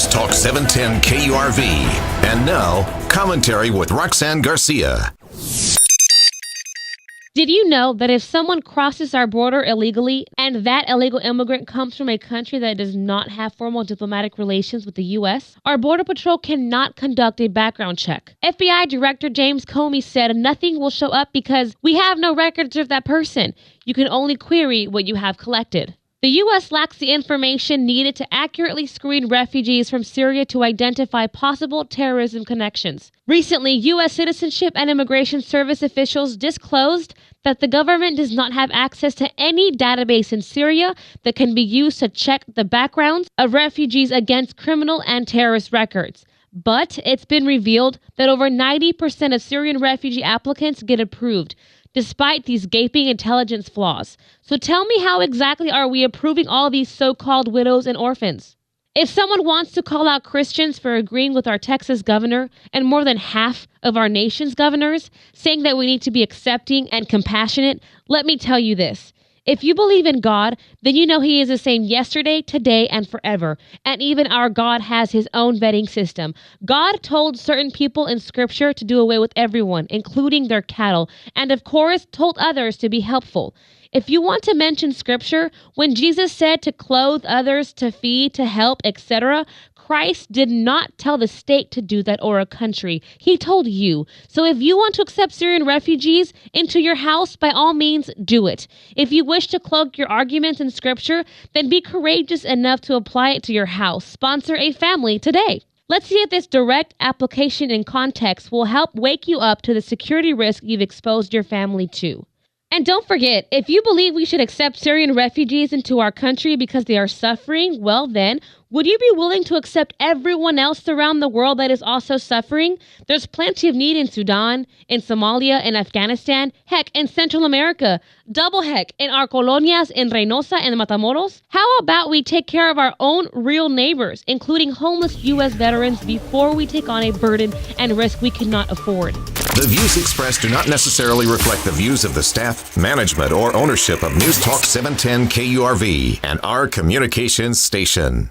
NewsTalk 710 KURV. And now, commentary with Roxanne Garcia. Did you know that if someone crosses our border illegally and that illegal immigrant comes from a country that does not have formal diplomatic relations with the U.S., our Border Patrol cannot conduct a background check? FBI Director James Comey said nothing will show up because we have no records of that person. You can only query what you have collected. The U.S. lacks the information needed to accurately screen refugees from Syria to identify possible terrorism connections. Recently, U.S. Citizenship and Immigration Service officials disclosed that the government does not have access to any database in Syria that can be used to check the backgrounds of refugees against criminal and terrorist records. But it's been revealed that over 90% of Syrian refugee applicants get approved, despite these gaping intelligence flaws. So tell me, how exactly are we approving all these so-called widows and orphans? If someone wants to call out Christians for agreeing with our Texas governor and more than half of our nation's governors, saying that we need to be accepting and compassionate, let me tell you this. If you believe in God, then you know He is the same yesterday, today, and forever. And even our God has His own vetting system. God told certain people in Scripture to do away with everyone, including their cattle, and of course told others to be helpful. If you want to mention Scripture, when Jesus said to clothe others, to feed, to help, etc., Christ did not tell the state to do that or a country. He told you. So if you want to accept Syrian refugees into your house, by all means, do it. If you wish to cloak your arguments in Scripture, then be courageous enough to apply it to your house. Sponsor a family today. Let's see if this direct application in context will help wake you up to the security risk you've exposed your family to. And don't forget, if you believe we should accept Syrian refugees into our country because they are suffering, well then, would you be willing to accept everyone else around the world that is also suffering? There's plenty of need in Sudan, in Somalia, in Afghanistan, heck, in Central America. Double heck, in our colonias in Reynosa and Matamoros. How about we take care of our own real neighbors, including homeless U.S. veterans, before we take on a burden and risk we cannot afford? The views expressed do not necessarily reflect the views of the staff, management, or ownership of NewsTalk 710 KURV and our communications station.